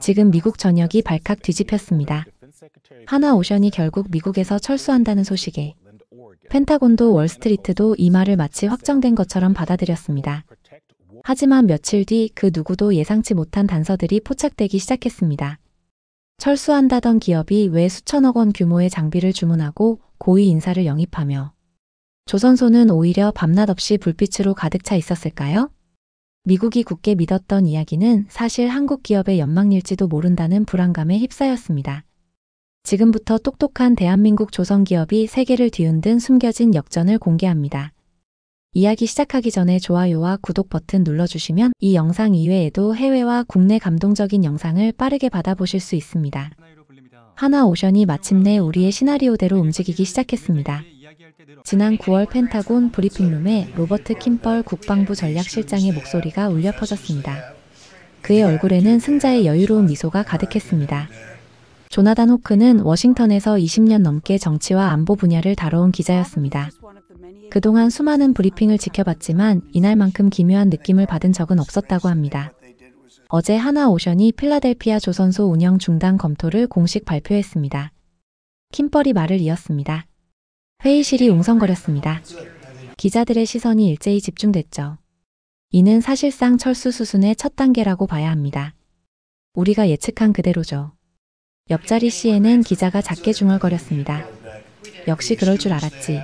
지금 미국 전역이 발칵 뒤집혔습니다. 하나오션이 결국 미국에서 철수한다는 소식에 펜타곤도 월스트리트도 이 말을 마치 확정된 것처럼 받아들였습니다. 하지만 며칠 뒤 그 누구도 예상치 못한 단서들이 포착되기 시작했습니다. 철수한다던 기업이 왜 수천억 원 규모의 장비를 주문하고 고위 인사를 영입하며 조선소는 오히려 밤낮 없이 불빛으로 가득 차 있었을까요? 미국이 굳게 믿었던 이야기는 사실 한국 기업의 연막일지도 모른다는 불안감에 휩싸였습니다. 지금부터 똑똑한 대한민국 조선기업이 세계를 뒤흔든 숨겨진 역전을 공개합니다. 이야기 시작하기 전에 좋아요와 구독 버튼 눌러주시면 이 영상 이외에도 해외와 국내 감동적인 영상을 빠르게 받아보실 수 있습니다. 하나오션이 마침내 우리의 시나리오대로 움직이기 시작했습니다. 지난 9월 펜타곤 브리핑룸에 로버트 킴펄 국방부 전략실장의 목소리가 울려 퍼졌습니다. 그의 얼굴에는 승자의 여유로운 미소가 가득했습니다. 조나단 호크는 워싱턴에서 20년 넘게 정치와 안보 분야를 다뤄온 기자였습니다. 그동안 수많은 브리핑을 지켜봤지만 이날만큼 기묘한 느낌을 받은 적은 없었다고 합니다. 어제 하나오션이 필라델피아 조선소 운영 중단 검토를 공식 발표했습니다. 킴펄이 말을 이었습니다. 회의실이 웅성거렸습니다. 기자들의 시선이 일제히 집중됐죠. 이는 사실상 철수 수순의 첫 단계라고 봐야 합니다. 우리가 예측한 그대로죠. 옆자리 CNN 기자가 작게 중얼거렸습니다. 역시 그럴 줄 알았지.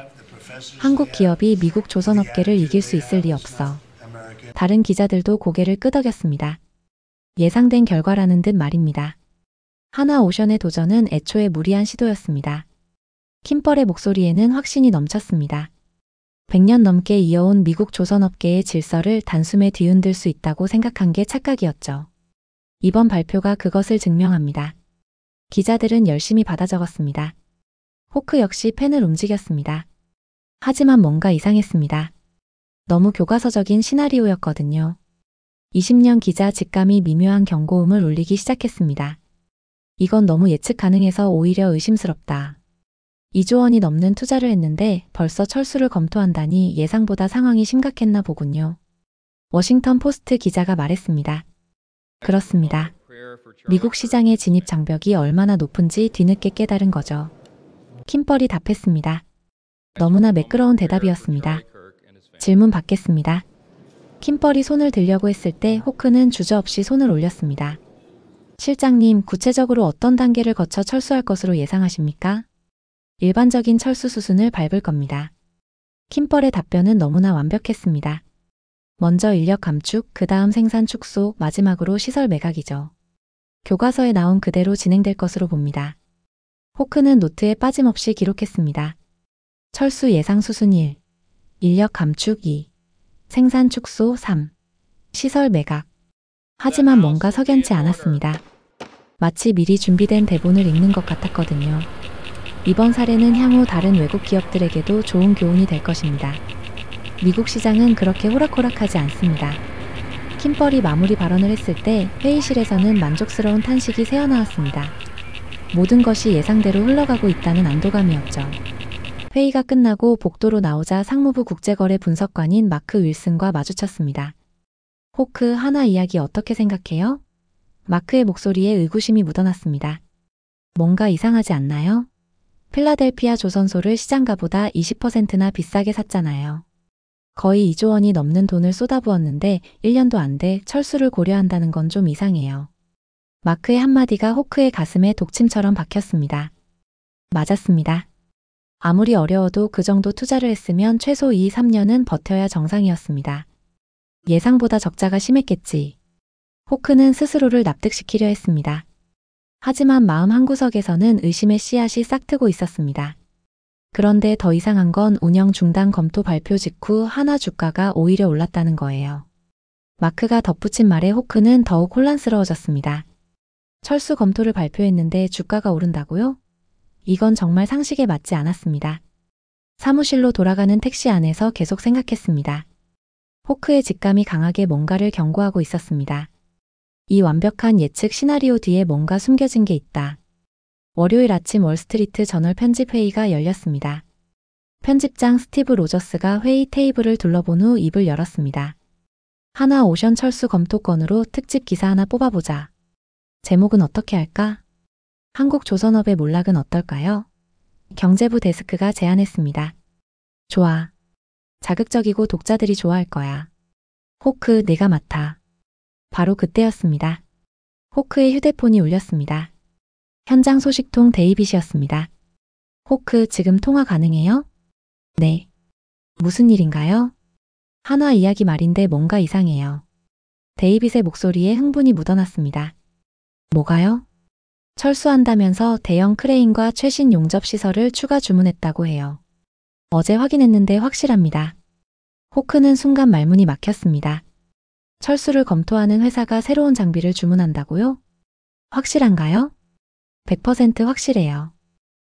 한국 기업이 미국 조선업계를 이길 수 있을 리 없어. 다른 기자들도 고개를 끄덕였습니다. 예상된 결과라는 듯 말입니다. 하나오션의 도전은 애초에 무리한 시도였습니다. 킴펄의 목소리에는 확신이 넘쳤습니다. 100년 넘게 이어온 미국 조선업계의 질서를 단숨에 뒤흔들 수 있다고 생각한 게 착각이었죠. 이번 발표가 그것을 증명합니다. 기자들은 열심히 받아 적었습니다. 호크 역시 펜을 움직였습니다. 하지만 뭔가 이상했습니다. 너무 교과서적인 시나리오였거든요. 20년 기자 직감이 미묘한 경고음을 울리기 시작했습니다. 이건 너무 예측 가능해서 오히려 의심스럽다. 2조 원이 넘는 투자를 했는데 벌써 철수를 검토한다니 예상보다 상황이 심각했나 보군요. 워싱턴 포스트 기자가 말했습니다. 그렇습니다. 미국 시장의 진입 장벽이 얼마나 높은지 뒤늦게 깨달은 거죠. 킴펄이 답했습니다. 너무나 매끄러운 대답이었습니다. 질문 받겠습니다. 킴펄이 손을 들려고 했을 때 호크는 주저없이 손을 올렸습니다. 실장님, 구체적으로 어떤 단계를 거쳐 철수할 것으로 예상하십니까? 일반적인 철수 수순을 밟을 겁니다. 킴펄의 답변은 너무나 완벽했습니다. 먼저 인력 감축, 그 다음 생산 축소, 마지막으로 시설 매각이죠. 교과서에 나온 그대로 진행될 것으로 봅니다. 호크는 노트에 빠짐없이 기록했습니다. 철수 예상 수순 1, 인력 감축 2, 생산 축소 3, 시설 매각. 하지만 뭔가 석연치 않았습니다. 마치 미리 준비된 대본을 읽는 것 같았거든요. 이번 사례는 향후 다른 외국 기업들에게도 좋은 교훈이 될 것입니다. 미국 시장은 그렇게 호락호락하지 않습니다. 킴펄이 마무리 발언을 했을 때 회의실에서는 만족스러운 탄식이 새어나왔습니다. 모든 것이 예상대로 흘러가고 있다는 안도감이었죠. 회의가 끝나고 복도로 나오자 상무부 국제거래 분석관인 마크 윌슨과 마주쳤습니다. 호크, 하나 이야기 어떻게 생각해요? 마크의 목소리에 의구심이 묻어났습니다. 뭔가 이상하지 않나요? 필라델피아 조선소를 시장가보다 20%나 비싸게 샀잖아요. 거의 2조 원이 넘는 돈을 쏟아부었는데 1년도 안 돼 철수를 고려한다는 건 좀 이상해요. 마크의 한마디가 호크의 가슴에 독침처럼 박혔습니다. 맞았습니다. 아무리 어려워도 그 정도 투자를 했으면 최소 2-3년은 버텨야 정상이었습니다. 예상보다 적자가 심했겠지. 호크는 스스로를 납득시키려 했습니다. 하지만 마음 한구석에서는 의심의 씨앗이 싹트고 있었습니다. 그런데 더 이상한 건 운영 중단 검토 발표 직후 하나 주가가 오히려 올랐다는 거예요. 마크가 덧붙인 말에 호크는 더욱 혼란스러워졌습니다. 철수 검토를 발표했는데 주가가 오른다고요? 이건 정말 상식에 맞지 않았습니다. 사무실로 돌아가는 택시 안에서 계속 생각했습니다. 호크의 직감이 강하게 뭔가를 경고하고 있었습니다. 이 완벽한 예측 시나리오 뒤에 뭔가 숨겨진 게 있다. 월요일 아침 월스트리트 저널 편집회의가 열렸습니다. 편집장 스티브 로저스가 회의 테이블을 둘러본 후 입을 열었습니다. 하나오션 철수 검토 건으로 특집 기사 하나 뽑아보자. 제목은 어떻게 할까? 한국조선업의 몰락은 어떨까요? 경제부 데스크가 제안했습니다. 좋아. 자극적이고 독자들이 좋아할 거야. 호크, 내가 맡아. 바로 그때였습니다. 호크의 휴대폰이 울렸습니다. 현장 소식통 데이빗이었습니다. 호크, 지금 통화 가능해요? 네. 무슨 일인가요? 한화 이야기 말인데 뭔가 이상해요. 데이빗의 목소리에 흥분이 묻어났습니다. 뭐가요? 철수한다면서 대형 크레인과 최신 용접 시설을 추가 주문했다고 해요. 어제 확인했는데 확실합니다. 호크는 순간 말문이 막혔습니다. 철수를 검토하는 회사가 새로운 장비를 주문한다고요? 확실한가요? 100% 확실해요.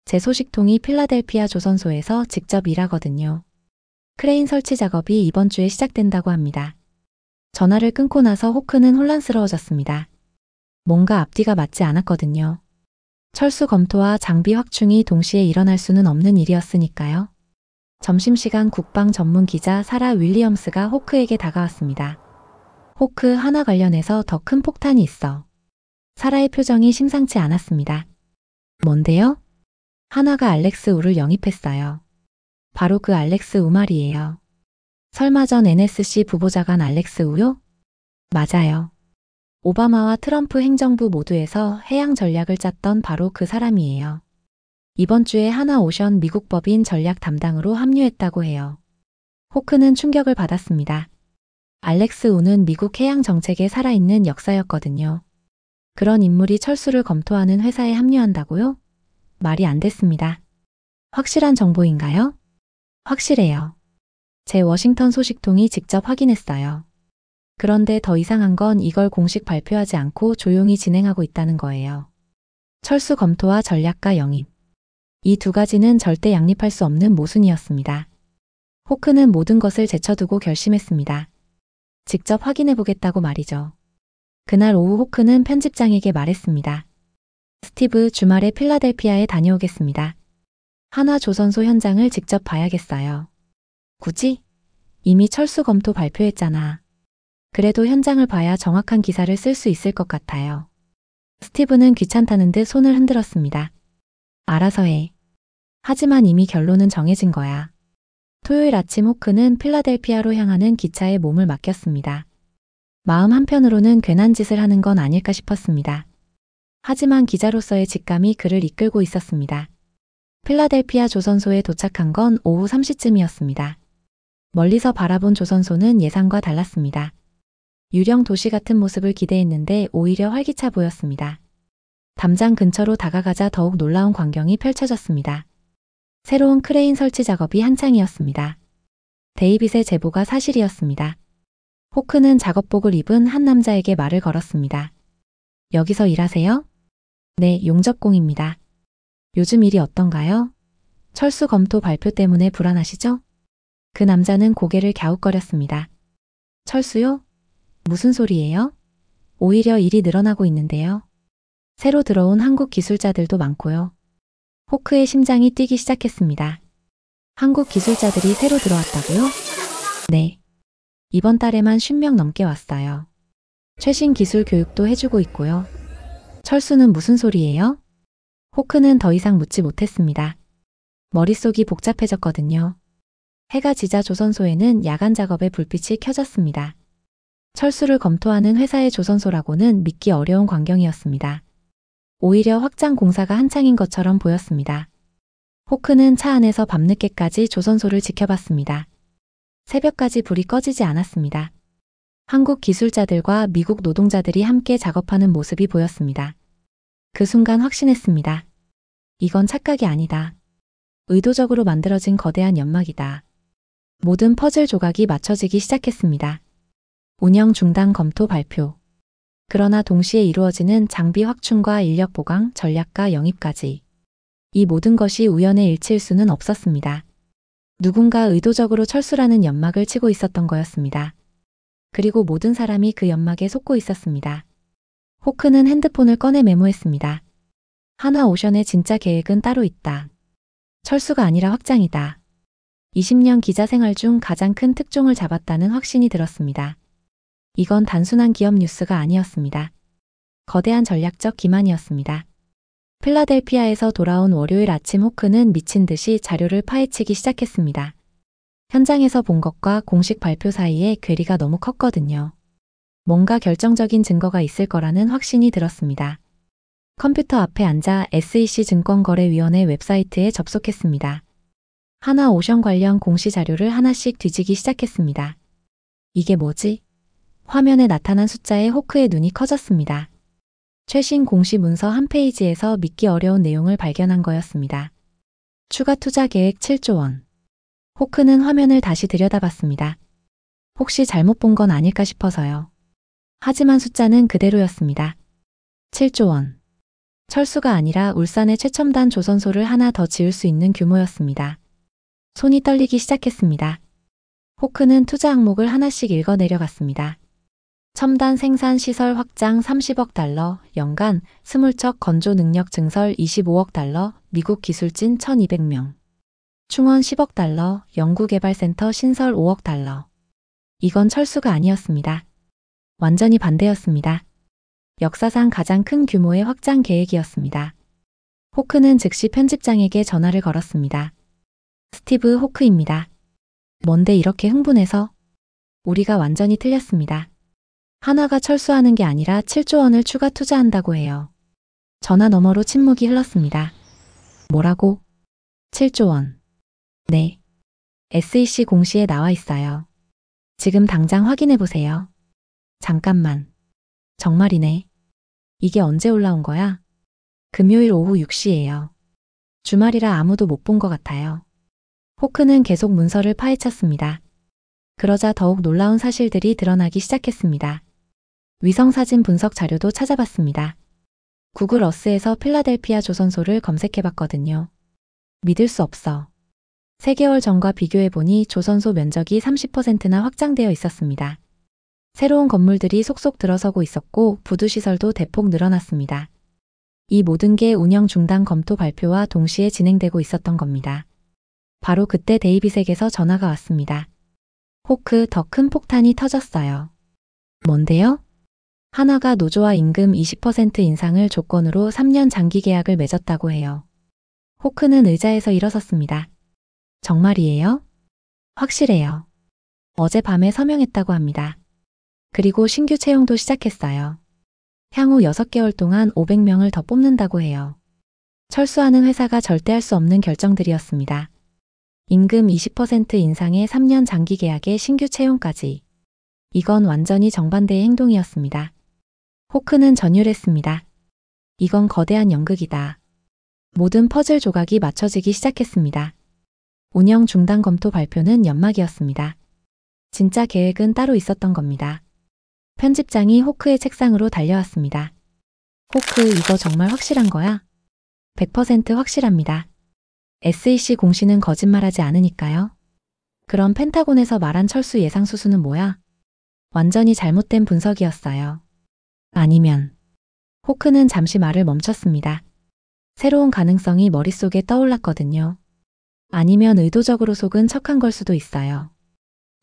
제 소식통이 필라델피아 조선소에서 직접 일하거든요. 크레인 설치 작업이 이번 주에 시작된다고 합니다. 전화를 끊고 나서 호크는 혼란스러워졌습니다. 뭔가 앞뒤가 맞지 않았거든요. 철수 검토와 장비 확충이 동시에 일어날 수는 없는 일이었으니까요. 점심시간 국방 전문 기자 사라 윌리엄스가 호크에게 다가왔습니다. 호크, 한화 관련해서 더 큰 폭탄이 있어. 사라의 표정이 심상치 않았습니다. 뭔데요? 한화가 알렉스 우를 영입했어요. 바로 그 알렉스 우 말이에요. 설마 전 NSC 부보좌관 알렉스 우요? 맞아요. 오바마와 트럼프 행정부 모두에서 해양 전략을 짰던 바로 그 사람이에요. 이번 주에 한화오션 미국 법인 전략 담당으로 합류했다고 해요. 호크는 충격을 받았습니다. 알렉스 우는 미국 해양 정책에 살아있는 역사였거든요. 그런 인물이 철수를 검토하는 회사에 합류한다고요? 말이 안 됐습니다. 확실한 정보인가요? 확실해요. 제 워싱턴 소식통이 직접 확인했어요. 그런데 더 이상한 건 이걸 공식 발표하지 않고 조용히 진행하고 있다는 거예요. 철수 검토와 전략가 영입. 이 두 가지는 절대 양립할 수 없는 모순이었습니다. 호크는 모든 것을 제쳐두고 결심했습니다. 직접 확인해 보겠다고 말이죠. 그날 오후 호크는 편집장에게 말했습니다. 스티브, 주말에 필라델피아에 다녀오겠습니다. 한화조선소 현장을 직접 봐야겠어요. 굳이? 이미 철수 검토 발표했잖아. 그래도 현장을 봐야 정확한 기사를 쓸 수 있을 것 같아요. 스티브는 귀찮다는 듯 손을 흔들었습니다. 알아서 해. 하지만 이미 결론은 정해진 거야. 토요일 아침 호크는 필라델피아로 향하는 기차에 몸을 맡겼습니다. 마음 한편으로는 괜한 짓을 하는 건 아닐까 싶었습니다. 하지만 기자로서의 직감이 그를 이끌고 있었습니다. 필라델피아 조선소에 도착한 건 오후 3시쯤이었습니다. 멀리서 바라본 조선소는 예상과 달랐습니다. 유령 도시 같은 모습을 기대했는데 오히려 활기차 보였습니다. 담장 근처로 다가가자 더욱 놀라운 광경이 펼쳐졌습니다. 새로운 크레인 설치 작업이 한창이었습니다. 데이빗의 제보가 사실이었습니다. 호크는 작업복을 입은 한 남자에게 말을 걸었습니다. 여기서 일하세요? 네, 용접공입니다. 요즘 일이 어떤가요? 철수 검토 발표 때문에 불안하시죠? 그 남자는 고개를 갸웃거렸습니다. 철수요? 무슨 소리예요? 오히려 일이 늘어나고 있는데요. 새로 들어온 한국 기술자들도 많고요. 호크의 심장이 뛰기 시작했습니다. 한국 기술자들이 새로 들어왔다고요? 네. 이번 달에만 50명 넘게 왔어요. 최신 기술 교육도 해주고 있고요. 철수는 무슨 소리예요? 호크는 더 이상 묻지 못했습니다. 머릿속이 복잡해졌거든요. 해가 지자 조선소에는 야간 작업의 불빛이 켜졌습니다. 철수를 검토하는 회사의 조선소라고는 믿기 어려운 광경이었습니다. 오히려 확장 공사가 한창인 것처럼 보였습니다. 호크는 차 안에서 밤늦게까지 조선소를 지켜봤습니다. 새벽까지 불이 꺼지지 않았습니다. 한국 기술자들과 미국 노동자들이 함께 작업하는 모습이 보였습니다. 그 순간 확신했습니다. 이건 착각이 아니다. 의도적으로 만들어진 거대한 연막이다. 모든 퍼즐 조각이 맞춰지기 시작했습니다. 운영 중단 검토 발표. 그러나 동시에 이루어지는 장비 확충과 인력 보강, 전략가 영입까지. 이 모든 것이 우연의 일치일 수는 없었습니다. 누군가 의도적으로 철수라는 연막을 치고 있었던 거였습니다. 그리고 모든 사람이 그 연막에 속고 있었습니다. 호크는 핸드폰을 꺼내 메모했습니다. 한화오션의 진짜 계획은 따로 있다. 철수가 아니라 확장이다. 20년 기자 생활 중 가장 큰 특종을 잡았다는 확신이 들었습니다. 이건 단순한 기업 뉴스가 아니었습니다. 거대한 전략적 기만이었습니다. 필라델피아에서 돌아온 월요일 아침 호크는 미친 듯이 자료를 파헤치기 시작했습니다. 현장에서 본 것과 공식 발표 사이에 괴리가 너무 컸거든요. 뭔가 결정적인 증거가 있을 거라는 확신이 들었습니다. 컴퓨터 앞에 앉아 SEC 증권거래위원회 웹사이트에 접속했습니다. 하나오션 관련 공시 자료를 하나씩 뒤지기 시작했습니다. 이게 뭐지? 화면에 나타난 숫자에 호크의 눈이 커졌습니다. 최신 공시 문서 한 페이지에서 믿기 어려운 내용을 발견한 거였습니다. 추가 투자 계획 7조 원. 호크는 화면을 다시 들여다봤습니다. 혹시 잘못 본 건 아닐까 싶어서요. 하지만 숫자는 그대로였습니다. 7조 원. 철수가 아니라 울산의 최첨단 조선소를 하나 더 지을 수 있는 규모였습니다. 손이 떨리기 시작했습니다. 호크는 투자 항목을 하나씩 읽어 내려갔습니다. 첨단 생산 시설 확장 30억 달러, 연간 스물척 건조 능력 증설 25억 달러, 미국 기술진 1200명. 충원 10억 달러, 연구개발센터 신설 5억 달러. 이건 철수가 아니었습니다. 완전히 반대였습니다. 역사상 가장 큰 규모의 확장 계획이었습니다. 호크는 즉시 편집장에게 전화를 걸었습니다. 스티브 호크입니다. 뭔데 이렇게 흥분해서? 우리가 완전히 틀렸습니다. 하나가 철수하는 게 아니라 7조 원을 추가 투자한다고 해요. 전화 너머로 침묵이 흘렀습니다. 뭐라고? 7조 원. 네. SEC 공시에 나와 있어요. 지금 당장 확인해 보세요. 잠깐만. 정말이네. 이게 언제 올라온 거야? 금요일 오후 6시예요. 주말이라 아무도 못 본 것 같아요. 호크는 계속 문서를 파헤쳤습니다. 그러자 더욱 놀라운 사실들이 드러나기 시작했습니다. 위성사진 분석 자료도 찾아봤습니다. 구글 어스에서 필라델피아 조선소를 검색해봤거든요. 믿을 수 없어. 3개월 전과 비교해보니 조선소 면적이 30%나 확장되어 있었습니다. 새로운 건물들이 속속 들어서고 있었고 부두시설도 대폭 늘어났습니다. 이 모든 게 운영 중단 검토 발표와 동시에 진행되고 있었던 겁니다. 바로 그때 데이빗에게서 전화가 왔습니다. 호크, 더 큰 폭탄이 터졌어요. 뭔데요? 하나가 노조와 임금 20% 인상을 조건으로 3년 장기 계약을 맺었다고 해요. 호크는 의자에서 일어섰습니다. 정말이에요? 확실해요. 어젯밤에 서명했다고 합니다. 그리고 신규 채용도 시작했어요. 향후 6개월 동안 500명을 더 뽑는다고 해요. 철수하는 회사가 절대 할 수 없는 결정들이었습니다. 임금 20% 인상에 3년 장기 계약에 신규 채용까지. 이건 완전히 정반대의 행동이었습니다. 호크는 전율했습니다. 이건 거대한 연극이다. 모든 퍼즐 조각이 맞춰지기 시작했습니다. 운영 중단 검토 발표는 연막이었습니다. 진짜 계획은 따로 있었던 겁니다. 편집장이 호크의 책상으로 달려왔습니다. 호크, 이거 정말 확실한 거야? 100% 확실합니다. SEC 공시는 거짓말하지 않으니까요. 그럼 펜타곤에서 말한 철수 예상 수수는 뭐야? 완전히 잘못된 분석이었어요. 아니면 호크는 잠시 말을 멈췄습니다. 새로운 가능성이 머릿속에 떠올랐거든요. 아니면 의도적으로 속은 척한 걸 수도 있어요.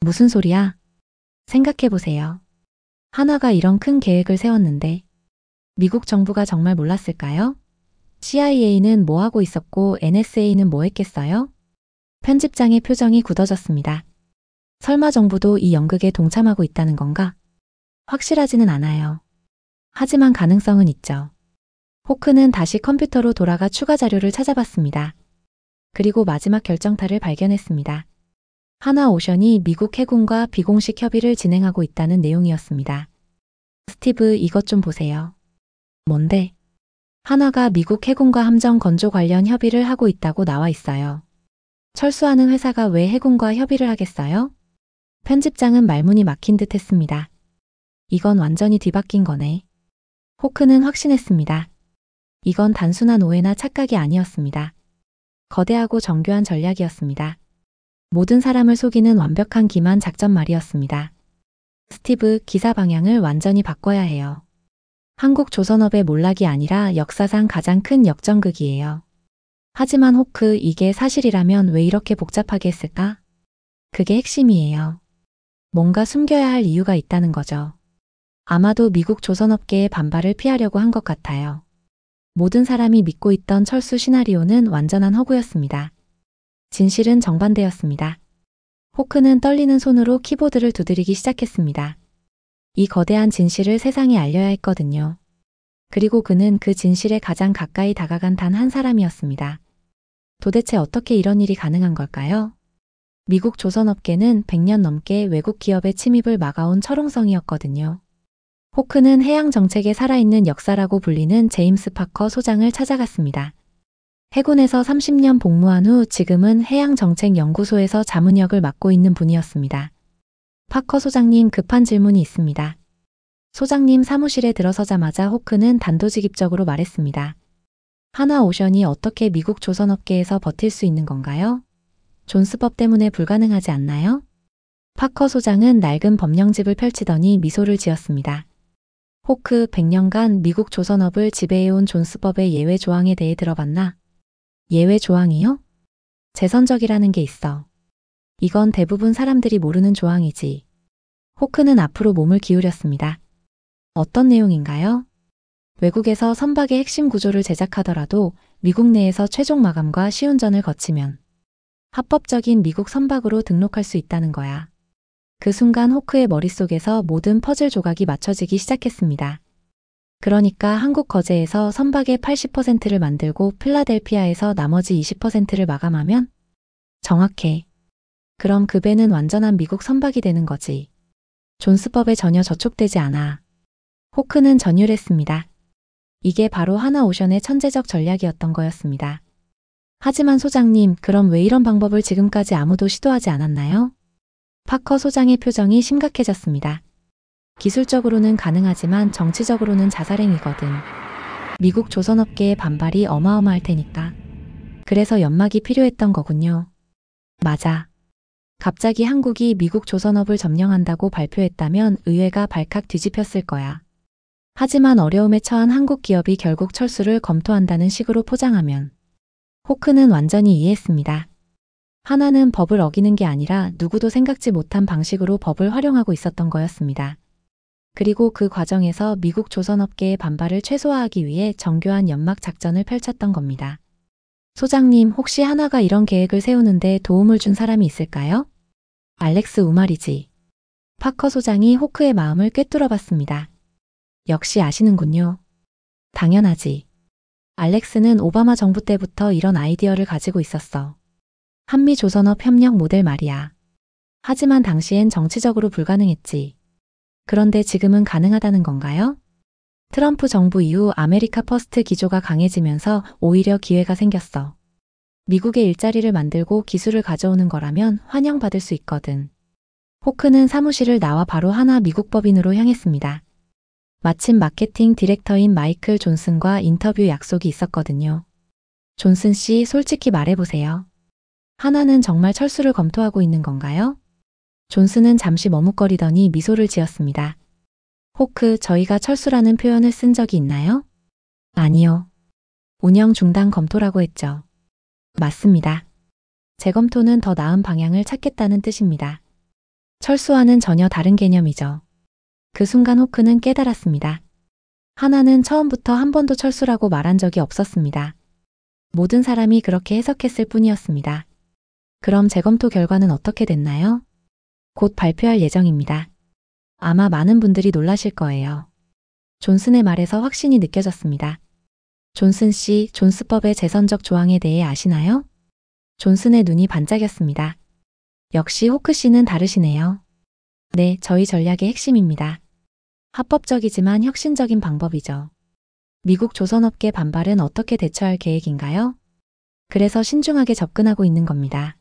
무슨 소리야? 생각해보세요. 하나가 이런 큰 계획을 세웠는데 미국 정부가 정말 몰랐을까요? CIA는 뭐 하고 있었고 NSA는 뭐 했겠어요? 편집장의 표정이 굳어졌습니다. 설마 정부도 이 연극에 동참하고 있다는 건가? 확실하지는 않아요. 하지만 가능성은 있죠. 호크는 다시 컴퓨터로 돌아가 추가 자료를 찾아봤습니다. 그리고 마지막 결정타를 발견했습니다. 하나오션이 미국 해군과 비공식 협의를 진행하고 있다는 내용이었습니다. 스티브, 이것 좀 보세요. 뭔데? 하나가 미국 해군과 함정 건조 관련 협의를 하고 있다고 나와 있어요. 철수하는 회사가 왜 해군과 협의를 하겠어요? 편집장은 말문이 막힌 듯 했습니다. 이건 완전히 뒤바뀐 거네. 호크는 확신했습니다. 이건 단순한 오해나 착각이 아니었습니다. 거대하고 정교한 전략이었습니다. 모든 사람을 속이는 완벽한 기만 작전 말이었습니다. 스티브, 기사 방향을 완전히 바꿔야 해요. 한국 조선업의 몰락이 아니라 역사상 가장 큰 역전극이에요. 하지만 호크, 이게 사실이라면 왜 이렇게 복잡하게 했을까? 그게 핵심이에요. 뭔가 숨겨야 할 이유가 있다는 거죠. 아마도 미국 조선업계의 반발을 피하려고 한 것 같아요. 모든 사람이 믿고 있던 철수 시나리오는 완전한 허구였습니다. 진실은 정반대였습니다. 호크는 떨리는 손으로 키보드를 두드리기 시작했습니다. 이 거대한 진실을 세상에 알려야 했거든요. 그리고 그는 그 진실에 가장 가까이 다가간 단 한 사람이었습니다. 도대체 어떻게 이런 일이 가능한 걸까요? 미국 조선업계는 100년 넘게 외국 기업의 침입을 막아온 철옹성이었거든요. 호크는 해양 정책의 살아있는 역사라고 불리는 제임스 파커 소장을 찾아갔습니다. 해군에서 30년 복무한 후 지금은 해양정책연구소에서 자문역을 맡고 있는 분이었습니다. 파커 소장님, 급한 질문이 있습니다. 소장님 사무실에 들어서자마자 호크는 단도직입적으로 말했습니다. 하나오션이 어떻게 미국 조선업계에서 버틸 수 있는 건가요? 존스법 때문에 불가능하지 않나요? 파커 소장은 낡은 법령집을 펼치더니 미소를 지었습니다. 호크, 100년간 미국 조선업을 지배해온 존스법의 예외 조항에 대해 들어봤나? 예외 조항이요? 재선적이라는 게 있어. 이건 대부분 사람들이 모르는 조항이지. 호크는 앞으로 몸을 기울였습니다. 어떤 내용인가요? 외국에서 선박의 핵심 구조를 제작하더라도 미국 내에서 최종 마감과 시운전을 거치면 합법적인 미국 선박으로 등록할 수 있다는 거야. 그 순간 호크의 머릿속에서 모든 퍼즐 조각이 맞춰지기 시작했습니다. 그러니까 한국 거제에서 선박의 80%를 만들고 필라델피아에서 나머지 20%를 마감하면? 정확해. 그럼 그 배는 완전한 미국 선박이 되는 거지. 존스법에 전혀 저촉되지 않아. 호크는 전율했습니다. 이게 바로 하나오션의 천재적 전략이었던 거였습니다. 하지만 소장님, 그럼 왜 이런 방법을 지금까지 아무도 시도하지 않았나요? 파커 소장의 표정이 심각해졌습니다. 기술적으로는 가능하지만 정치적으로는 자살행위거든. 미국 조선업계의 반발이 어마어마할 테니까. 그래서 연막이 필요했던 거군요. 맞아. 갑자기 한국이 미국 조선업을 점령한다고 발표했다면 의회가 발칵 뒤집혔을 거야. 하지만 어려움에 처한 한국 기업이 결국 철수를 검토한다는 식으로 포장하면 호크는 완전히 이해했습니다. 하나는 법을 어기는 게 아니라 누구도 생각지 못한 방식으로 법을 활용하고 있었던 거였습니다. 그리고 그 과정에서 미국 조선업계의 반발을 최소화하기 위해 정교한 연막 작전을 펼쳤던 겁니다. 소장님, 혹시 하나가 이런 계획을 세우는데 도움을 준 사람이 있을까요? 알렉스 우말이지. 파커 소장이 호크의 마음을 꿰뚫어 봤습니다. 역시 아시는군요. 당연하지. 알렉스는 오바마 정부 때부터 이런 아이디어를 가지고 있었어. 한미 조선업 협력 모델 말이야. 하지만 당시엔 정치적으로 불가능했지. 그런데 지금은 가능하다는 건가요? 트럼프 정부 이후 아메리카 퍼스트 기조가 강해지면서 오히려 기회가 생겼어. 미국의 일자리를 만들고 기술을 가져오는 거라면 환영받을 수 있거든. 호크는 사무실을 나와 바로 하나 미국 법인으로 향했습니다. 마침 마케팅 디렉터인 마이클 존슨과 인터뷰 약속이 있었거든요. 존슨 씨, 솔직히 말해보세요. 하나는 정말 철수를 검토하고 있는 건가요? 존슨은 잠시 머뭇거리더니 미소를 지었습니다. 호크, 저희가 철수라는 표현을 쓴 적이 있나요? 아니요. 운영 중단 검토라고 했죠. 맞습니다. 재검토는 더 나은 방향을 찾겠다는 뜻입니다. 철수와는 전혀 다른 개념이죠. 그 순간 호크는 깨달았습니다. 하나는 처음부터 한 번도 철수라고 말한 적이 없었습니다. 모든 사람이 그렇게 해석했을 뿐이었습니다. 그럼 재검토 결과는 어떻게 됐나요? 곧 발표할 예정입니다. 아마 많은 분들이 놀라실 거예요. 존슨의 말에서 확신이 느껴졌습니다. 존슨 씨, 존스법의 재선적 조항에 대해 아시나요? 존슨의 눈이 반짝였습니다. 역시 호크 씨는 다르시네요. 네, 저희 전략의 핵심입니다. 합법적이지만 혁신적인 방법이죠. 미국 조선업계 반발은 어떻게 대처할 계획인가요? 그래서 신중하게 접근하고 있는 겁니다.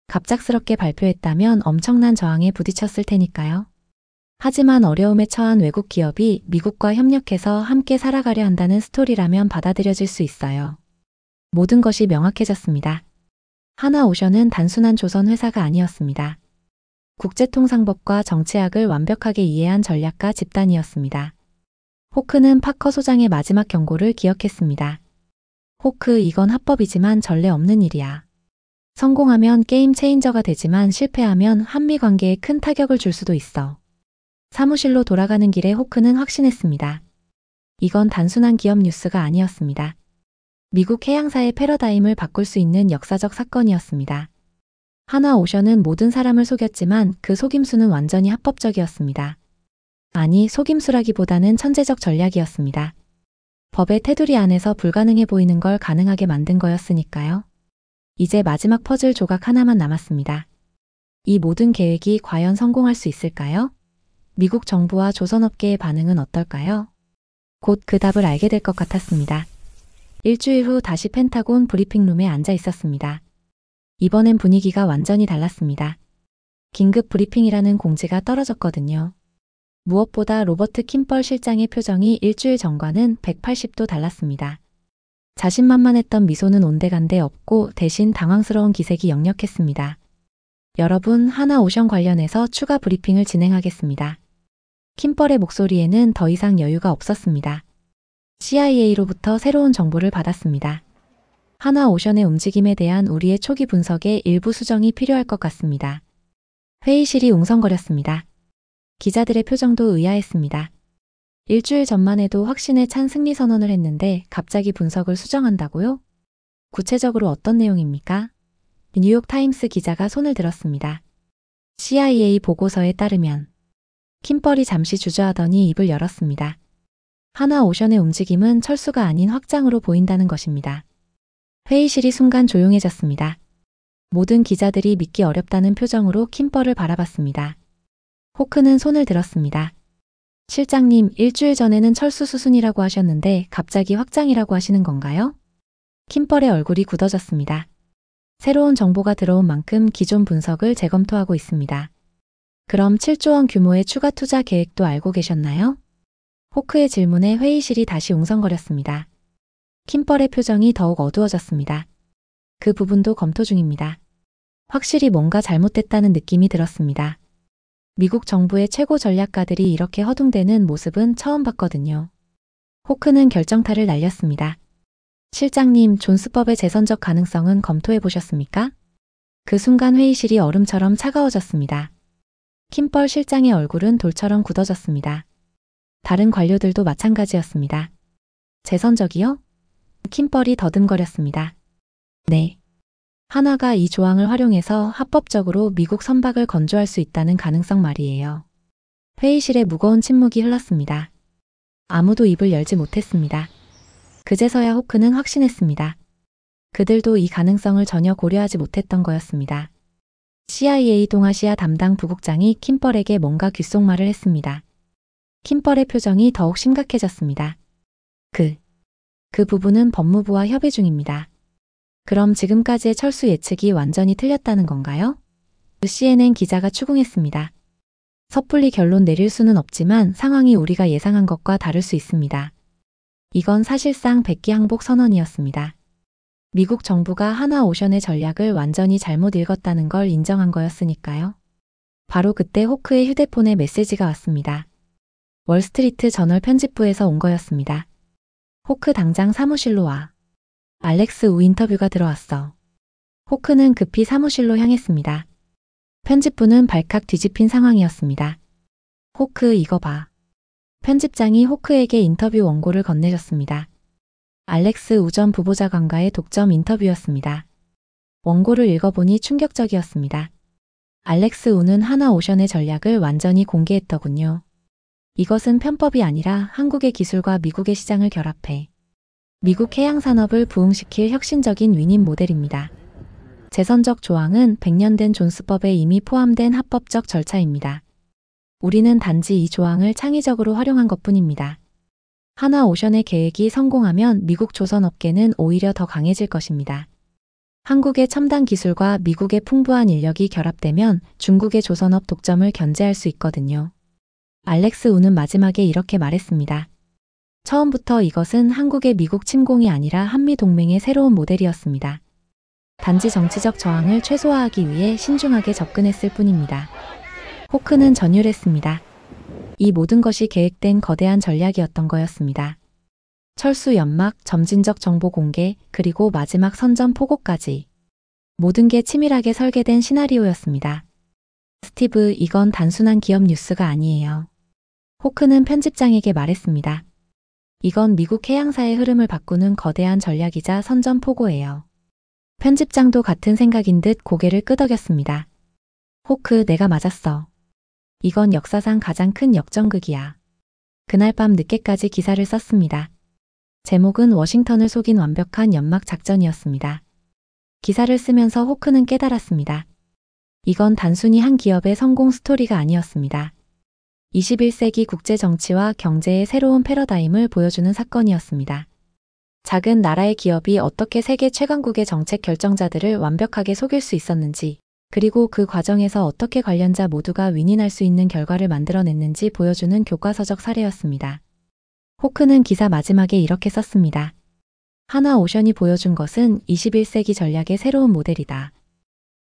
갑작스럽게 발표했다면 엄청난 저항에 부딪혔을 테니까요. 하지만 어려움에 처한 외국 기업이 미국과 협력해서 함께 살아가려 한다는 스토리라면 받아들여질 수 있어요. 모든 것이 명확해졌습니다. 하나오션은 단순한 조선 회사가 아니었습니다. 국제통상법과 정치학을 완벽하게 이해한 전략가 집단이었습니다. 호크는 파커 소장의 마지막 경고를 기억했습니다. 호크, 이건 합법이지만 전례 없는 일이야. 성공하면 게임 체인저가 되지만 실패하면 한미 관계에 큰 타격을 줄 수도 있어. 사무실로 돌아가는 길에 호크는 확신했습니다. 이건 단순한 기업 뉴스가 아니었습니다. 미국 해양사의 패러다임을 바꿀 수 있는 역사적 사건이었습니다. 하나오션은 모든 사람을 속였지만 그 속임수는 완전히 합법적이었습니다. 아니, 속임수라기보다는 천재적 전략이었습니다. 법의 테두리 안에서 불가능해 보이는 걸 가능하게 만든 거였으니까요. 이제 마지막 퍼즐 조각 하나만 남았습니다. 이 모든 계획이 과연 성공할 수 있을까요? 미국 정부와 조선업계의 반응은 어떨까요? 곧 그 답을 알게 될 것 같았습니다. 일주일 후 다시 펜타곤 브리핑룸에 앉아 있었습니다. 이번엔 분위기가 완전히 달랐습니다. 긴급 브리핑이라는 공지가 떨어졌거든요. 무엇보다 로버트 킴벌 실장의 표정이 일주일 전과는 180도 달랐습니다. 자신만만했던 미소는 온데간데 없고 대신 당황스러운 기색이 역력했습니다. 여러분, 하나오션 관련해서 추가 브리핑을 진행하겠습니다. 킴벌의 목소리에는 더 이상 여유가 없었습니다. CIA로부터 새로운 정보를 받았습니다. 하나오션의 움직임에 대한 우리의 초기 분석에 일부 수정이 필요할 것 같습니다. 회의실이 웅성거렸습니다. 기자들의 표정도 의아했습니다. 일주일 전만 해도 확신에 찬 승리 선언을 했는데 갑자기 분석을 수정한다고요? 구체적으로 어떤 내용입니까? 뉴욕타임스 기자가 손을 들었습니다. CIA 보고서에 따르면 킴벌이 잠시 주저하더니 입을 열었습니다. 하나오션의 움직임은 철수가 아닌 확장으로 보인다는 것입니다. 회의실이 순간 조용해졌습니다. 모든 기자들이 믿기 어렵다는 표정으로 킴벌을 바라봤습니다. 호크는 손을 들었습니다. 실장님, 일주일 전에는 철수 수순이라고 하셨는데 갑자기 확장이라고 하시는 건가요? 킴벌의 얼굴이 굳어졌습니다. 새로운 정보가 들어온 만큼 기존 분석을 재검토하고 있습니다. 그럼 7조 원 규모의 추가 투자 계획도 알고 계셨나요? 호크의 질문에 회의실이 다시 웅성거렸습니다. 킴벌의 표정이 더욱 어두워졌습니다. 그 부분도 검토 중입니다. 확실히 뭔가 잘못됐다는 느낌이 들었습니다. 미국 정부의 최고 전략가들이 이렇게 허둥대는 모습은 처음 봤거든요. 호크는 결정타를 날렸습니다. 실장님, 존스법의 재선적 가능성은 검토해 보셨습니까? 그 순간 회의실이 얼음처럼 차가워졌습니다. 킴벌 실장의 얼굴은 돌처럼 굳어졌습니다. 다른 관료들도 마찬가지였습니다. 재선적이요? 킴벌이 더듬거렸습니다. 네. 하나가 이 조항을 활용해서 합법적으로 미국 선박을 건조할 수 있다는 가능성 말이에요. 회의실에 무거운 침묵이 흘렀습니다. 아무도 입을 열지 못했습니다. 그제서야 호크는 확신했습니다. 그들도 이 가능성을 전혀 고려하지 못했던 거였습니다. CIA 동아시아 담당 부국장이 킴벌에게 뭔가 귓속말을 했습니다. 킴벌의 표정이 더욱 심각해졌습니다. 그 부분은 법무부와 협의 중입니다. 그럼 지금까지의 철수 예측이 완전히 틀렸다는 건가요? CNN 기자가 추궁했습니다. 섣불리 결론 내릴 수는 없지만 상황이 우리가 예상한 것과 다를 수 있습니다. 이건 사실상 백기항복 선언이었습니다. 미국 정부가 하나오션의 전략을 완전히 잘못 읽었다는 걸 인정한 거였으니까요. 바로 그때 호크의 휴대폰에 메시지가 왔습니다. 월스트리트 저널 편집부에서 온 거였습니다. 호크 당장 사무실로 와. 알렉스 우 인터뷰가 들어왔어. 호크는 급히 사무실로 향했습니다. 편집부는 발칵 뒤집힌 상황이었습니다. 호크, 이거 봐. 편집장이 호크에게 인터뷰 원고를 건네줬습니다. 알렉스 우 전 부보좌관과의 독점 인터뷰였습니다. 원고를 읽어보니 충격적이었습니다. 알렉스 우는 하나오션의 전략을 완전히 공개했더군요. 이것은 편법이 아니라 한국의 기술과 미국의 시장을 결합해 미국 해양산업을 부흥시킬 혁신적인 위닝 모델입니다. 재선적 조항은 100년 된 존스법에 이미 포함된 합법적 절차입니다. 우리는 단지 이 조항을 창의적으로 활용한 것뿐입니다. 하나오션의 계획이 성공하면 미국 조선업계는 오히려 더 강해질 것입니다. 한국의 첨단 기술과 미국의 풍부한 인력이 결합되면 중국의 조선업 독점을 견제할 수 있거든요. 알렉스 우는 마지막에 이렇게 말했습니다. 처음부터 이것은 한국의 미국 침공이 아니라 한미동맹의 새로운 모델이었습니다. 단지 정치적 저항을 최소화하기 위해 신중하게 접근했을 뿐입니다. 호크는 전율했습니다. 이 모든 것이 계획된 거대한 전략이었던 거였습니다. 철수 연막, 점진적 정보 공개, 그리고 마지막 선전 포고까지. 모든 게 치밀하게 설계된 시나리오였습니다. 스티브, 이건 단순한 기업 뉴스가 아니에요. 호크는 편집장에게 말했습니다. 이건 미국 해양사의 흐름을 바꾸는 거대한 전략이자 선전포고예요. 편집장도 같은 생각인 듯 고개를 끄덕였습니다. 호크, 내가 맞았어. 이건 역사상 가장 큰 역전극이야. 그날 밤 늦게까지 기사를 썼습니다. 제목은 워싱턴을 속인 완벽한 연막 작전이었습니다. 기사를 쓰면서 호크는 깨달았습니다. 이건 단순히 한 기업의 성공 스토리가 아니었습니다. 21세기 국제 정치와 경제의 새로운 패러다임을 보여주는 사건이었습니다. 작은 나라의 기업이 어떻게 세계 최강국의 정책 결정자들을 완벽하게 속일 수 있었는지, 그리고 그 과정에서 어떻게 관련자 모두가 윈윈할 수 있는 결과를 만들어냈는지 보여주는 교과서적 사례였습니다. 호크는 기사 마지막에 이렇게 썼습니다. 하나오션이 보여준 것은 21세기 전략의 새로운 모델이다.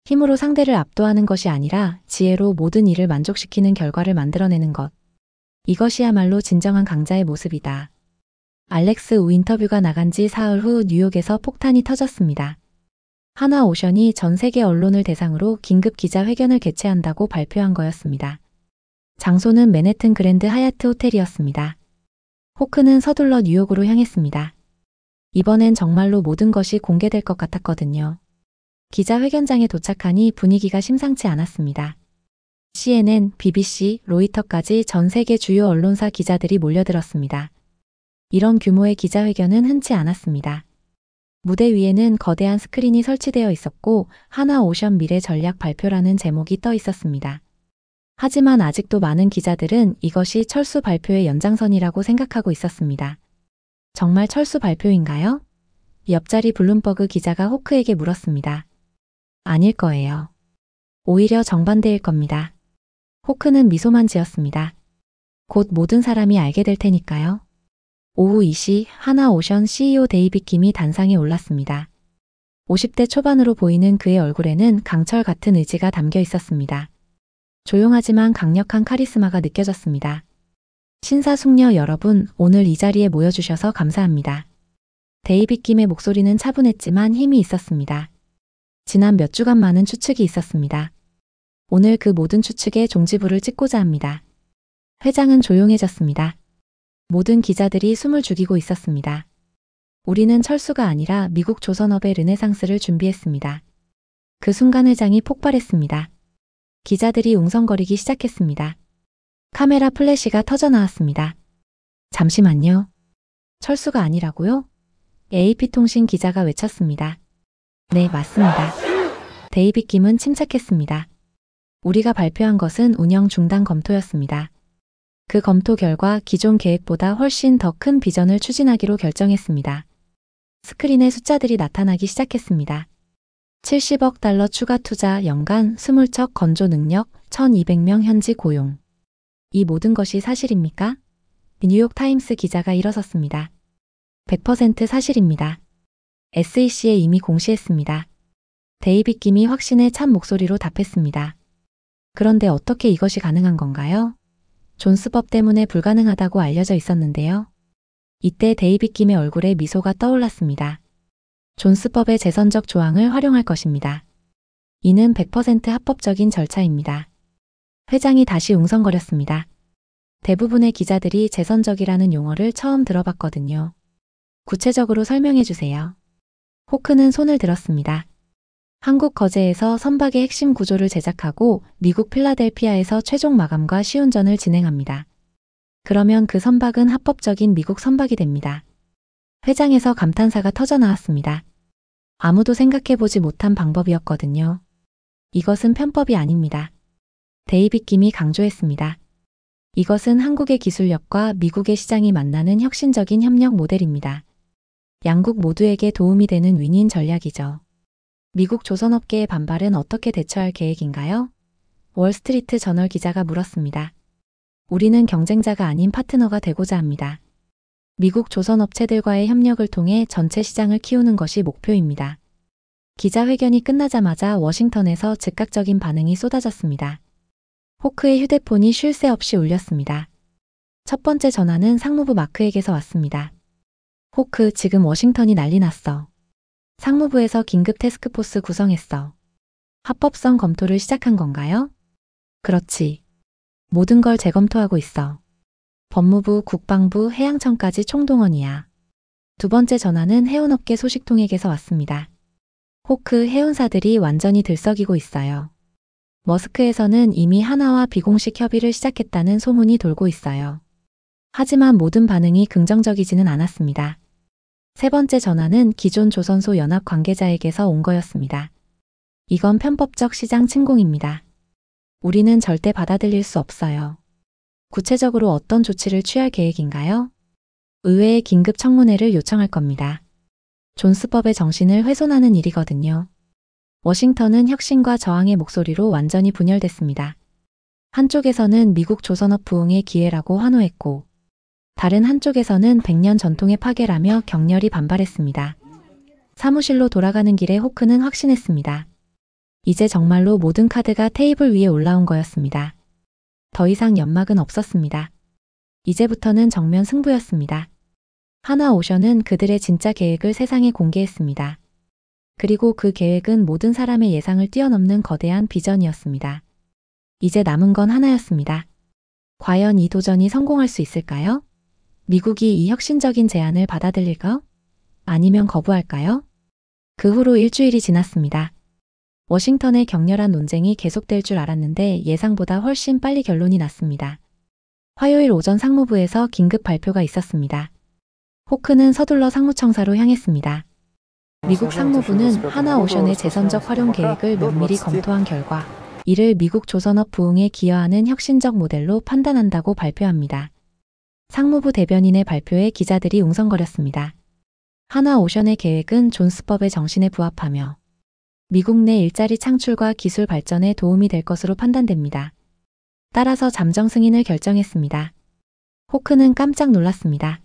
힘으로 상대를 압도하는 것이 아니라 지혜로 모든 일을 만족시키는 결과를 만들어내는 것. 이것이야말로 진정한 강자의 모습이다. 알렉스 우 인터뷰가 나간 지 사흘 후 뉴욕에서 폭탄이 터졌습니다. 하나오션이 전 세계 언론을 대상으로 긴급 기자회견을 개최한다고 발표한 거였습니다. 장소는 맨해튼 그랜드 하얏트 호텔이었습니다. 호크는 서둘러 뉴욕으로 향했습니다. 이번엔 정말로 모든 것이 공개될 것 같았거든요. 기자회견장에 도착하니 분위기가 심상치 않았습니다. CNN, BBC, 로이터까지 전 세계 주요 언론사 기자들이 몰려들었습니다. 이런 규모의 기자회견은 흔치 않았습니다. 무대 위에는 거대한 스크린이 설치되어 있었고 하나오션 미래 전략 발표라는 제목이 떠 있었습니다. 하지만 아직도 많은 기자들은 이것이 철수 발표의 연장선이라고 생각하고 있었습니다. 정말 철수 발표인가요? 옆자리 블룸버그 기자가 호크에게 물었습니다. 아닐 거예요. 오히려 정반대일 겁니다. 호크는 미소만 지었습니다. 곧 모든 사람이 알게 될 테니까요. 오후 2시 하나오션 CEO 데이빗 김이 단상에 올랐습니다. 50대 초반으로 보이는 그의 얼굴에는 강철 같은 의지가 담겨 있었습니다. 조용하지만 강력한 카리스마가 느껴졌습니다. 신사숙녀 여러분, 오늘 이 자리에 모여주셔서 감사합니다. 데이빗 김의 목소리는 차분했지만 힘이 있었습니다. 지난 몇 주간 많은 추측이 있었습니다. 오늘 그 모든 추측에 종지부를 찍고자 합니다. 회장은 조용해졌습니다. 모든 기자들이 숨을 죽이고 있었습니다. 우리는 철수가 아니라 미국 조선업의 르네상스를 준비했습니다. 그 순간 회장이 폭발했습니다. 기자들이 웅성거리기 시작했습니다. 카메라 플래시가 터져나왔습니다. 잠시만요. 철수가 아니라고요? AP통신 기자가 외쳤습니다. 네, 맞습니다. 데이빗 김은 침착했습니다. 우리가 발표한 것은 운영 중단 검토였습니다. 그 검토 결과 기존 계획보다 훨씬 더 큰 비전을 추진하기로 결정했습니다. 스크린에 숫자들이 나타나기 시작했습니다. 70억 달러 추가 투자, 연간 20척 건조 능력, 1200명 현지 고용. 이 모든 것이 사실입니까? 뉴욕타임스 기자가 일어섰습니다. 100% 사실입니다. SEC에 이미 공시했습니다. 데이빗 김이 확신에 찬 목소리로 답했습니다. 그런데 어떻게 이것이 가능한 건가요? 존스법 때문에 불가능하다고 알려져 있었는데요. 이때 데이빗 김의 얼굴에 미소가 떠올랐습니다. 존스법의 재선적 조항을 활용할 것입니다. 이는 100% 합법적인 절차입니다. 회장이 다시 웅성거렸습니다. 대부분의 기자들이 재선적이라는 용어를 처음 들어봤거든요. 구체적으로 설명해 주세요. 호크는 손을 들었습니다. 한국 거제에서 선박의 핵심 구조를 제작하고 미국 필라델피아에서 최종 마감과 시운전을 진행합니다. 그러면 그 선박은 합법적인 미국 선박이 됩니다. 회장에서 감탄사가 터져나왔습니다. 아무도 생각해보지 못한 방법이었거든요. 이것은 편법이 아닙니다. 데이빗 김이 강조했습니다. 이것은 한국의 기술력과 미국의 시장이 만나는 혁신적인 협력 모델입니다. 양국 모두에게 도움이 되는 윈윈 전략이죠. 미국 조선업계의 반발은 어떻게 대처할 계획인가요? 월스트리트 저널 기자가 물었습니다. 우리는 경쟁자가 아닌 파트너가 되고자 합니다. 미국 조선업체들과의 협력을 통해 전체 시장을 키우는 것이 목표입니다. 기자회견이 끝나자마자 워싱턴에서 즉각적인 반응이 쏟아졌습니다. 호크의 휴대폰이 쉴 새 없이 울렸습니다. 첫 번째 전화는 상무부 마크에게서 왔습니다. 호크, 지금 워싱턴이 난리 났어. 상무부에서 긴급 태스크포스 구성했어. 합법성 검토를 시작한 건가요? 그렇지. 모든 걸 재검토하고 있어. 법무부, 국방부, 해양청까지 총동원이야. 두 번째 전화는 해운업계 소식통에게서 왔습니다. 호크 해운사들이 완전히 들썩이고 있어요. 머스크에서는 이미 하나와 비공식 협의를 시작했다는 소문이 돌고 있어요. 하지만 모든 반응이 긍정적이지는 않았습니다. 세 번째 전화는 기존 조선소 연합 관계자에게서 온 거였습니다. 이건 편법적 시장 침공입니다. 우리는 절대 받아들일 수 없어요. 구체적으로 어떤 조치를 취할 계획인가요? 의회에 긴급 청문회를 요청할 겁니다. 존스법의 정신을 훼손하는 일이거든요. 워싱턴은 혁신과 저항의 목소리로 완전히 분열됐습니다. 한쪽에서는 미국 조선업 부흥의 기회라고 환호했고, 다른 한쪽에서는 100년 전통의 파괴라며 격렬히 반발했습니다. 사무실로 돌아가는 길에 호크는 확신했습니다. 이제 정말로 모든 카드가 테이블 위에 올라온 거였습니다. 더 이상 연막은 없었습니다. 이제부터는 정면 승부였습니다. 하나오션은 그들의 진짜 계획을 세상에 공개했습니다. 그리고 그 계획은 모든 사람의 예상을 뛰어넘는 거대한 비전이었습니다. 이제 남은 건 하나였습니다. 과연 이 도전이 성공할 수 있을까요? 미국이 이 혁신적인 제안을 받아들일까? 아니면 거부할까요? 그 후로 일주일이 지났습니다. 워싱턴의 격렬한 논쟁이 계속될 줄 알았는데 예상보다 훨씬 빨리 결론이 났습니다. 화요일 오전 상무부에서 긴급 발표가 있었습니다. 호크는 서둘러 상무청사로 향했습니다. 미국 상무부는 하나오션의 재선적 활용 계획을 면밀히 검토한 결과 이를 미국 조선업 부흥에 기여하는 혁신적 모델로 판단한다고 발표합니다. 상무부 대변인의 발표에 기자들이 웅성거렸습니다. 하나오션의 계획은 존스법의 정신에 부합하며 미국 내 일자리 창출과 기술 발전에 도움이 될 것으로 판단됩니다. 따라서 잠정 승인을 결정했습니다. 호크는 깜짝 놀랐습니다.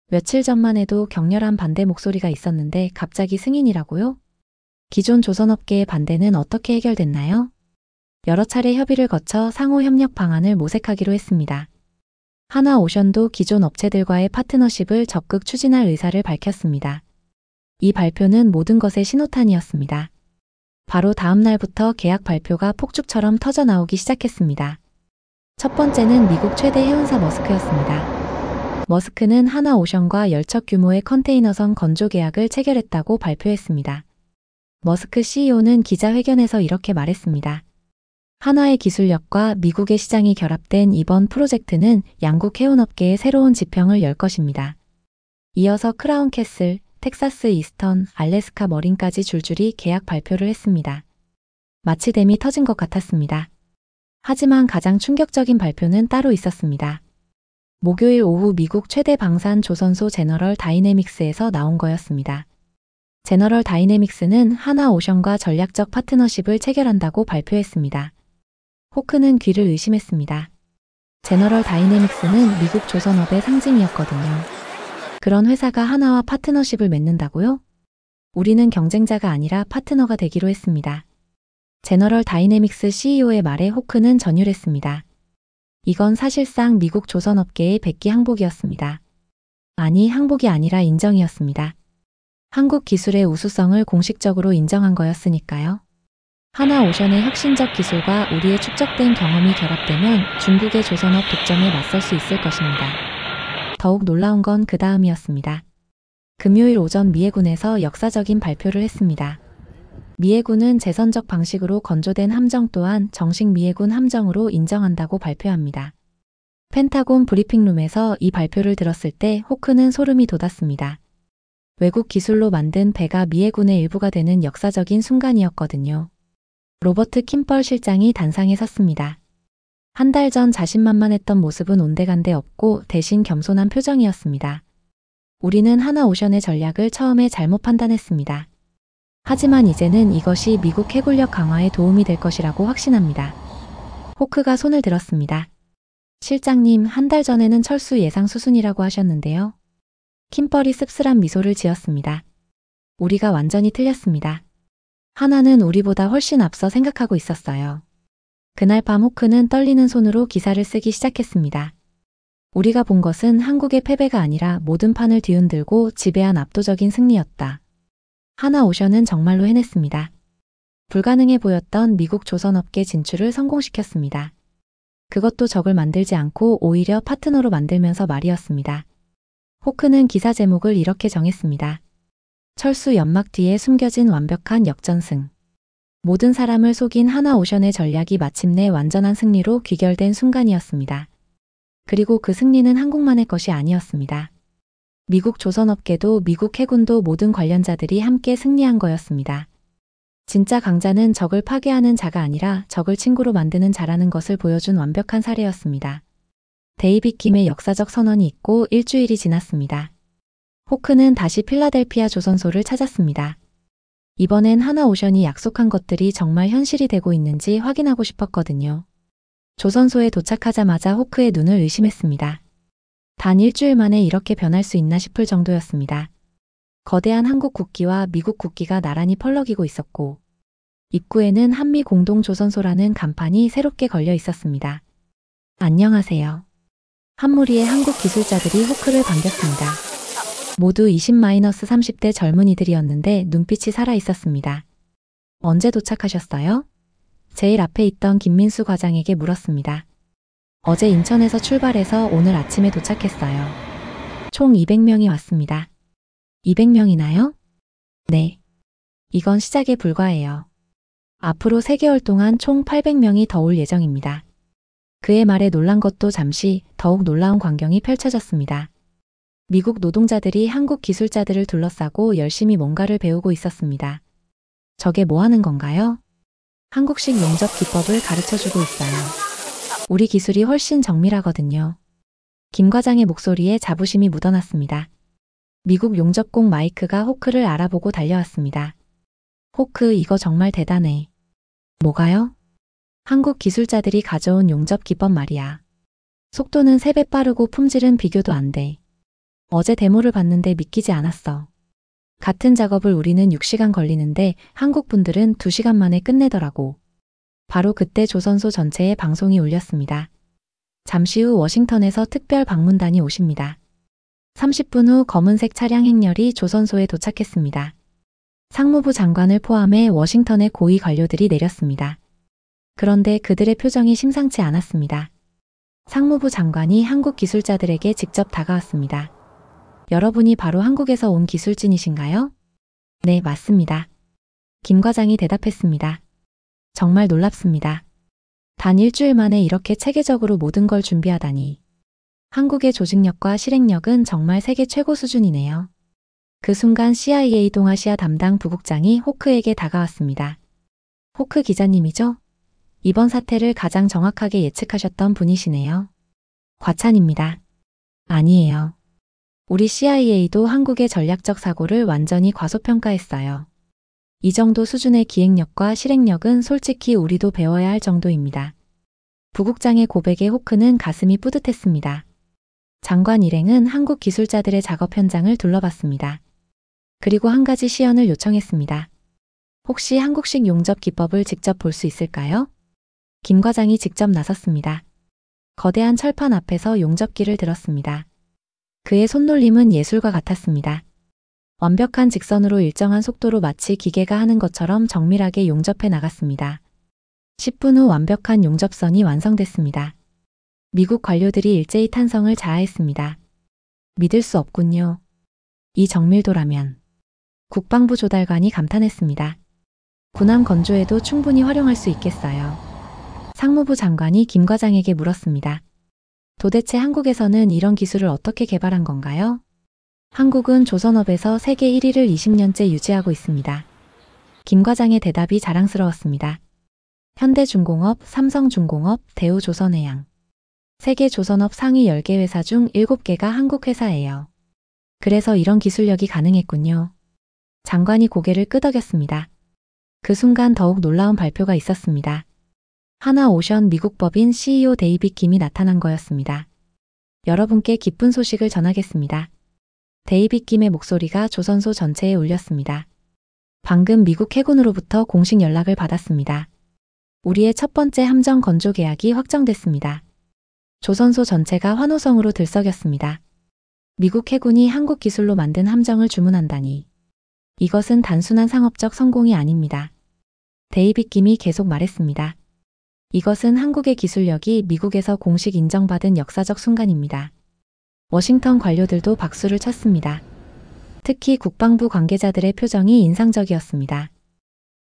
며칠 전만 해도 격렬한 반대 목소리가 있었는데 갑자기 승인이라고요? 기존 조선업계의 반대는 어떻게 해결됐나요? 여러 차례 협의를 거쳐 상호 협력 방안을 모색하기로 했습니다. 하나오션도 기존 업체들과의 파트너십을 적극 추진할 의사를 밝혔습니다. 이 발표는 모든 것의 신호탄이었습니다. 바로 다음 날부터 계약 발표가 폭죽처럼 터져 나오기 시작했습니다. 첫 번째는 미국 최대 해운사 머스크였습니다. 머스크는 하나오션과 열척 규모의 컨테이너선 건조 계약을 체결했다고 발표했습니다. 머스크 CEO는 기자회견에서 이렇게 말했습니다. 한화의 기술력과 미국의 시장이 결합된 이번 프로젝트는 양국 해운업계의 새로운 지평을 열 것입니다. 이어서 크라운 캐슬, 텍사스 이스턴, 알래스카 머린까지 줄줄이 계약 발표를 했습니다. 마치 댐이 터진 것 같았습니다. 하지만 가장 충격적인 발표는 따로 있었습니다. 목요일 오후 미국 최대 방산 조선소 제너럴 다이내믹스에서 나온 거였습니다. 제너럴 다이내믹스는 하나오션과 전략적 파트너십을 체결한다고 발표했습니다. 호크는 귀를 의심했습니다. 제너럴 다이내믹스는 미국 조선업의 상징이었거든요. 그런 회사가 하나와 파트너십을 맺는다고요? 우리는 경쟁자가 아니라 파트너가 되기로 했습니다. 제너럴 다이내믹스 CEO의 말에 호크는 전율했습니다. 이건 사실상 미국 조선업계의 백기 항복이었습니다. 아니, 항복이 아니라 인정이었습니다. 한국 기술의 우수성을 공식적으로 인정한 거였으니까요. 하나오션의 혁신적 기술과 우리의 축적된 경험이 결합되면 중국의 조선업 독점에 맞설 수 있을 것입니다. 더욱 놀라운 건 그 다음이었습니다. 금요일 오전 미해군에서 역사적인 발표를 했습니다. 미해군은 재선적 방식으로 건조된 함정 또한 정식 미해군 함정으로 인정한다고 발표합니다. 펜타곤 브리핑룸에서 이 발표를 들었을 때 호크는 소름이 돋았습니다. 외국 기술로 만든 배가 미해군의 일부가 되는 역사적인 순간이었거든요. 로버트 킴펄 실장이 단상에 섰습니다. 한 달 전 자신만만했던 모습은 온데간데 없고 대신 겸손한 표정이었습니다. 우리는 하나오션의 전략을 처음에 잘못 판단했습니다. 하지만 이제는 이것이 미국 해군력 강화에 도움이 될 것이라고 확신합니다. 호크가 손을 들었습니다. 실장님, 한 달 전에는 철수 예상 수순이라고 하셨는데요. 킴펄이 씁쓸한 미소를 지었습니다. 우리가 완전히 틀렸습니다. 하나는 우리보다 훨씬 앞서 생각하고 있었어요. 그날 밤 호크는 떨리는 손으로 기사를 쓰기 시작했습니다. 우리가 본 것은 한국의 패배가 아니라 모든 판을 뒤흔들고 지배한 압도적인 승리였다. 하나오션은 정말로 해냈습니다. 불가능해 보였던 미국 조선업계 진출을 성공시켰습니다. 그것도 적을 만들지 않고 오히려 파트너로 만들면서 말이었습니다. 호크는 기사 제목을 이렇게 정했습니다. 철수 연막 뒤에 숨겨진 완벽한 역전승. 모든 사람을 속인 하나오션의 전략이 마침내 완전한 승리로 귀결된 순간이었습니다. 그리고 그 승리는 한국만의 것이 아니었습니다. 미국 조선업계도 미국 해군도 모든 관련자들이 함께 승리한 거였습니다. 진짜 강자는 적을 파괴하는 자가 아니라 적을 친구로 만드는 자라는 것을 보여준 완벽한 사례였습니다. 데이빗 김의 역사적 선언이 있고 일주일이 지났습니다. 호크는 다시 필라델피아 조선소를 찾았습니다. 이번엔 하나오션이 약속한 것들이 정말 현실이 되고 있는지 확인하고 싶었거든요. 조선소에 도착하자마자 호크의 눈을 의심했습니다. 단 일주일 만에 이렇게 변할 수 있나 싶을 정도였습니다. 거대한 한국 국기와 미국 국기가 나란히 펄럭이고 있었고 입구에는 한미 공동조선소라는 간판이 새롭게 걸려 있었습니다. 안녕하세요. 한 무리의 한국 기술자들이 호크를 반겼습니다. 모두 20-30대 젊은이들이었는데 눈빛이 살아있었습니다. 언제 도착하셨어요? 제일 앞에 있던 김민수 과장에게 물었습니다. 어제 인천에서 출발해서 오늘 아침에 도착했어요. 총 200명이 왔습니다. 200명이나요? 네. 이건 시작에 불과해요. 앞으로 3개월 동안 총 800명이 더 올 예정입니다. 그의 말에 놀란 것도 잠시 더욱 놀라운 광경이 펼쳐졌습니다. 미국 노동자들이 한국 기술자들을 둘러싸고 열심히 뭔가를 배우고 있었습니다. 저게 뭐 하는 건가요? 한국식 용접 기법을 가르쳐주고 있어요. 우리 기술이 훨씬 정밀하거든요. 김 과장의 목소리에 자부심이 묻어났습니다. 미국 용접공 마이크가 호크를 알아보고 달려왔습니다. 호크, 이거 정말 대단해. 뭐가요? 한국 기술자들이 가져온 용접 기법 말이야. 속도는 3배 빠르고 품질은 비교도 안 돼. 어제 데모를 봤는데 믿기지 않았어. 같은 작업을 우리는 6시간 걸리는데 한국 분들은 2시간 만에 끝내더라고. 바로 그때 조선소 전체에 방송이 울렸습니다. 잠시 후 워싱턴에서 특별 방문단이 오십니다. 30분 후 검은색 차량 행렬이 조선소에 도착했습니다. 상무부 장관을 포함해 워싱턴의 고위 관료들이 내렸습니다. 그런데 그들의 표정이 심상치 않았습니다. 상무부 장관이 한국 기술자들에게 직접 다가왔습니다. 여러분이 바로 한국에서 온 기술진이신가요? 네, 맞습니다. 김 과장이 대답했습니다. 정말 놀랍습니다. 단 일주일 만에 이렇게 체계적으로 모든 걸 준비하다니. 한국의 조직력과 실행력은 정말 세계 최고 수준이네요. 그 순간 CIA 동아시아 담당 부국장이 호크에게 다가왔습니다. 호크 기자님이죠? 이번 사태를 가장 정확하게 예측하셨던 분이시네요. 과찬입니다. 아니에요. 우리 CIA도 한국의 전략적 사고를 완전히 과소평가했어요. 이 정도 수준의 기획력과 실행력은 솔직히 우리도 배워야 할 정도입니다. 부국장의 고백에 호크는 가슴이 뿌듯했습니다. 장관 일행은 한국 기술자들의 작업 현장을 둘러봤습니다. 그리고 한 가지 시연을 요청했습니다. 혹시 한국식 용접 기법을 직접 볼 수 있을까요? 김 과장이 직접 나섰습니다. 거대한 철판 앞에서 용접기를 들었습니다. 그의 손놀림은 예술과 같았습니다. 완벽한 직선으로 일정한 속도로 마치 기계가 하는 것처럼 정밀하게 용접해 나갔습니다. 10분 후 완벽한 용접선이 완성됐습니다. 미국 관료들이 일제히 탄성을 자아했습니다. 믿을 수 없군요. 이 정밀도라면. 국방부 조달관이 감탄했습니다. 군함 건조에도 충분히 활용할 수 있겠어요. 상무부 장관이 김 과장에게 물었습니다. 도대체 한국에서는 이런 기술을 어떻게 개발한 건가요? 한국은 조선업에서 세계 1위를 20년째 유지하고 있습니다. 김 과장의 대답이 자랑스러웠습니다. 현대중공업, 삼성중공업, 대우조선해양. 세계 조선업 상위 10개 회사 중 7개가 한국 회사예요. 그래서 이런 기술력이 가능했군요. 장관이 고개를 끄덕였습니다. 그 순간 더욱 놀라운 발표가 있었습니다. 하나오션 미국 법인 CEO 데이빗 김이 나타난 거였습니다. 여러분께 기쁜 소식을 전하겠습니다. 데이빗 김의 목소리가 조선소 전체에 울렸습니다. 방금 미국 해군으로부터 공식 연락을 받았습니다. 우리의 첫 번째 함정 건조 계약이 확정됐습니다. 조선소 전체가 환호성으로 들썩였습니다. 미국 해군이 한국 기술로 만든 함정을 주문한다니. 이것은 단순한 상업적 성공이 아닙니다. 데이빗 김이 계속 말했습니다. 이것은 한국의 기술력이 미국에서 공식 인정받은 역사적 순간입니다. 워싱턴 관료들도 박수를 쳤습니다. 특히 국방부 관계자들의 표정이 인상적이었습니다.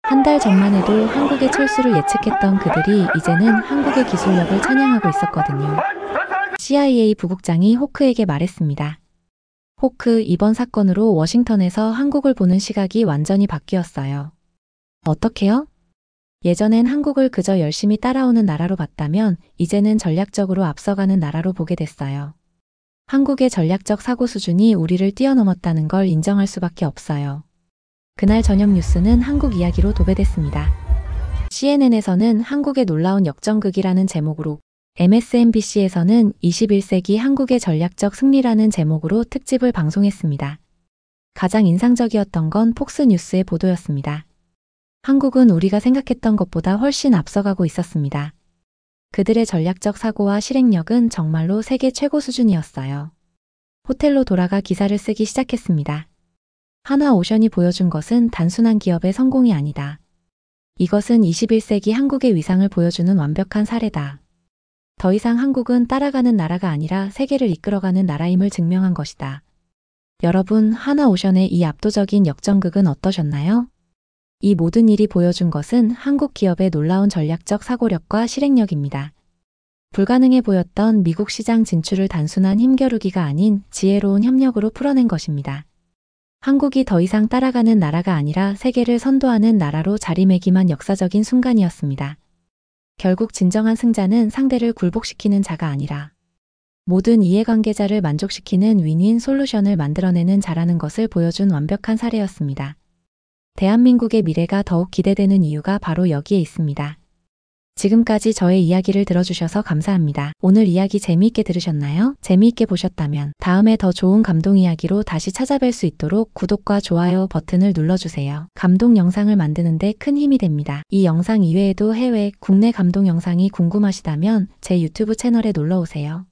한 달 전만 해도 한국의 철수를 예측했던 그들이 이제는 한국의 기술력을 찬양하고 있었거든요. CIA 부국장이 호크에게 말했습니다. 호크, 이번 사건으로 워싱턴에서 한국을 보는 시각이 완전히 바뀌었어요. 어떻게요? 예전엔 한국을 그저 열심히 따라오는 나라로 봤다면 이제는 전략적으로 앞서가는 나라로 보게 됐어요. 한국의 전략적 사고 수준이 우리를 뛰어넘었다는 걸 인정할 수밖에 없어요. 그날 저녁 뉴스는 한국 이야기로 도배됐습니다. CNN에서는 한국의 놀라운 역전극이라는 제목으로, MSNBC에서는 21세기 한국의 전략적 승리라는 제목으로 특집을 방송했습니다. 가장 인상적이었던 건 폭스뉴스의 보도였습니다. 한국은 우리가 생각했던 것보다 훨씬 앞서가고 있었습니다. 그들의 전략적 사고와 실행력은 정말로 세계 최고 수준이었어요. 호텔로 돌아가 기사를 쓰기 시작했습니다. 하나오션이 보여준 것은 단순한 기업의 성공이 아니다. 이것은 21세기 한국의 위상을 보여주는 완벽한 사례다. 더 이상 한국은 따라가는 나라가 아니라 세계를 이끌어가는 나라임을 증명한 것이다. 여러분, 하나오션의 이 압도적인 역전극은 어떠셨나요? 이 모든 일이 보여준 것은 한국 기업의 놀라운 전략적 사고력과 실행력입니다. 불가능해 보였던 미국 시장 진출을 단순한 힘겨루기가 아닌 지혜로운 협력으로 풀어낸 것입니다. 한국이 더 이상 따라가는 나라가 아니라 세계를 선도하는 나라로 자리매김한 역사적인 순간이었습니다. 결국 진정한 승자는 상대를 굴복시키는 자가 아니라 모든 이해관계자를 만족시키는 윈윈 솔루션을 만들어내는 자라는 것을 보여준 완벽한 사례였습니다. 대한민국의 미래가 더욱 기대되는 이유가 바로 여기에 있습니다. 지금까지 저의 이야기를 들어주셔서 감사합니다. 오늘 이야기 재미있게 들으셨나요? 재미있게 보셨다면 다음에 더 좋은 감동 이야기로 다시 찾아뵐 수 있도록 구독과 좋아요 버튼을 눌러주세요. 감동 영상을 만드는 데 큰 힘이 됩니다. 이 영상 이외에도 해외, 국내 감동 영상이 궁금하시다면 제 유튜브 채널에 놀러오세요.